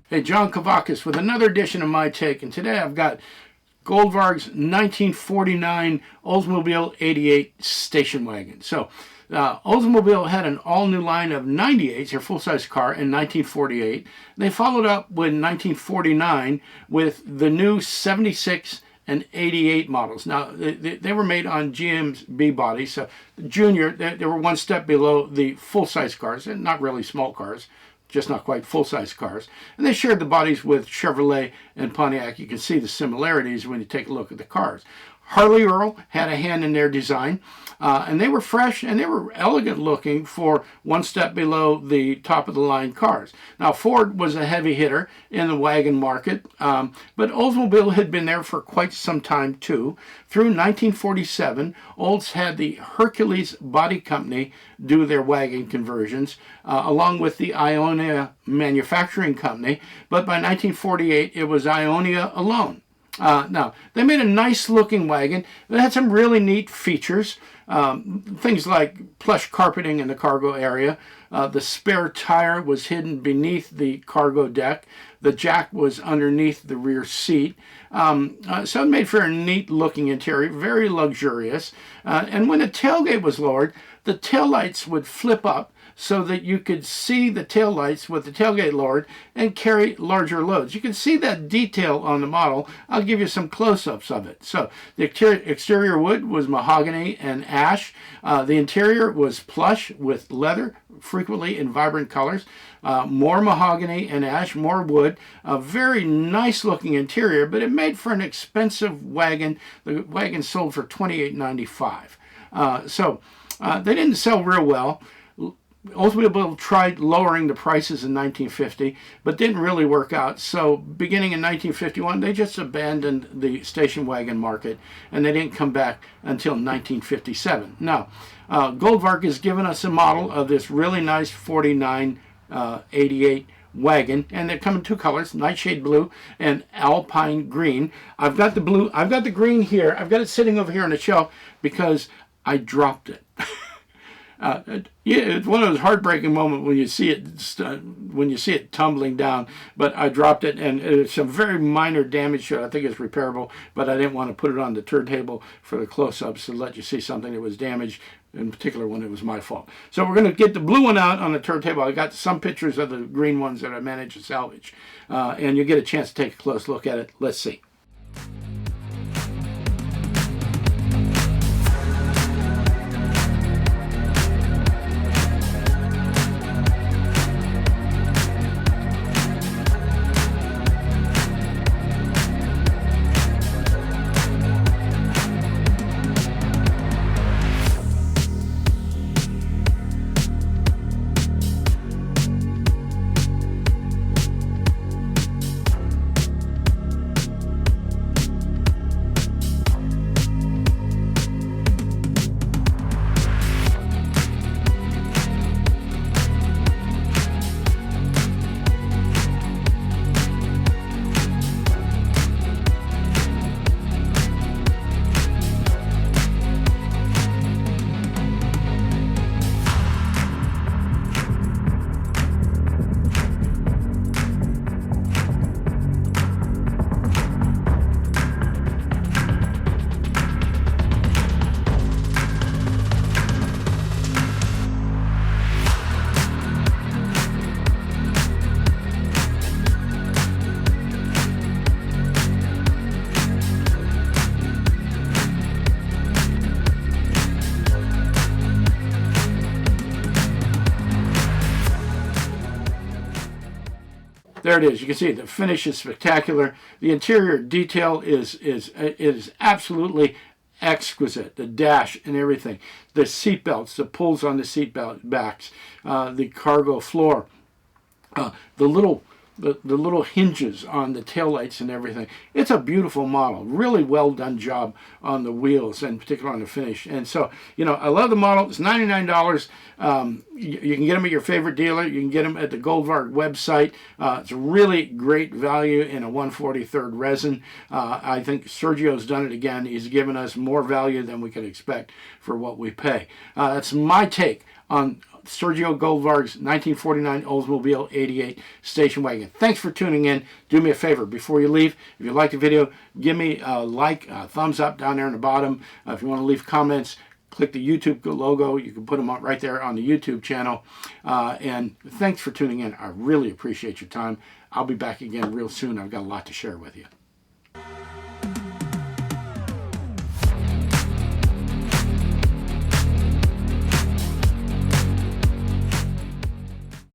Hey, John Kavakis with another edition of My Take, and today I've got Goldvarg's 1949 Oldsmobile 88 station wagon. So, Oldsmobile had an all-new line of 98s, their full-size car, in 1948. They followed up with 1949 with the new 76 and 88 models. Now, they were made on GM's B body, so the Junior, they were one step below the full-size cars, and not really small cars, just not quite full-size cars. And they shared the bodies with Chevrolet and Pontiac. You can see the similarities when you take a look at the cars. Harley Earl had a hand in their design, and they were fresh and they were elegant looking for one step below the top-of-the-line cars. Now, Ford was a heavy hitter in the wagon market, but Oldsmobile had been there for quite some time, too. Through 1947, Olds had the Hercules Body Company do their wagon conversions, along with the Ionia Manufacturing Company, but by 1948, it was Ionia alone. Now, they made a nice-looking wagon that had some really neat features, things like plush carpeting in the cargo area. The spare tire was hidden beneath the cargo deck. The jack was underneath the rear seat. So it made for a neat-looking interior, very luxurious. And when the tailgate was lowered, the taillights would flip up so that you could see the taillights with the tailgate lowered and carry larger loads. You can see that detail on the model. I'll give you some close-ups of it. So the exterior wood was mahogany and ash. The interior was plush with leather, frequently in vibrant colors. More mahogany and ash, more wood. A very nice-looking interior, but it made for an expensive wagon. The wagon sold for $28.95. So they didn't sell real well. Oldsmobile tried lowering the prices in 1950, but didn't really work out. So beginning in 1951, they just abandoned the station wagon market, and they didn't come back until 1957. Now, Goldvarg has given us a model of this really nice 49 88 wagon, and they come in two colors, nightshade blue and alpine green. I've got the blue, I've got the green here. I've got it sitting over here on the shelf because I dropped it. Yeah, it's one of those heartbreaking moments when you see it tumbling down. But I dropped it, and it's some very minor damage to it. I think it's repairable, but I didn't want to put it on the turntable for the close-ups to let you see something that was damaged, in particular when it was my fault. So we're going to get the blue one out on the turntable. I got some pictures of the green ones that I managed to salvage, and you'll get a chance to take a close look at it. Let's see. There it is. You can see the finish is spectacular. The interior detail is absolutely exquisite. The dash and everything. The seat belts, the pulls on the seat backs, the cargo floor, the little hinges on the taillights and everything. It's a beautiful model. Really well done job on the wheels, and particularly on the finish. And so, I love the model. It's $99. You can get them at your favorite dealer. You can get them at the Goldvarg website. It's a really great value in a 1/43 resin. I think Sergio's done it again. He's given us more value than we could expect for what we pay. That's my take on Sergio Goldvarg's 1949 Oldsmobile 88 station wagon. Thanks for tuning in. Do me a favor before you leave. If you like the video, give me a like, a thumbs up down there in the bottom. If you want to leave comments, click the YouTube logo. You can put them up right there on the YouTube channel. And thanks for tuning in. I really appreciate your time. I'll be back again real soon. I've got a lot to share with you.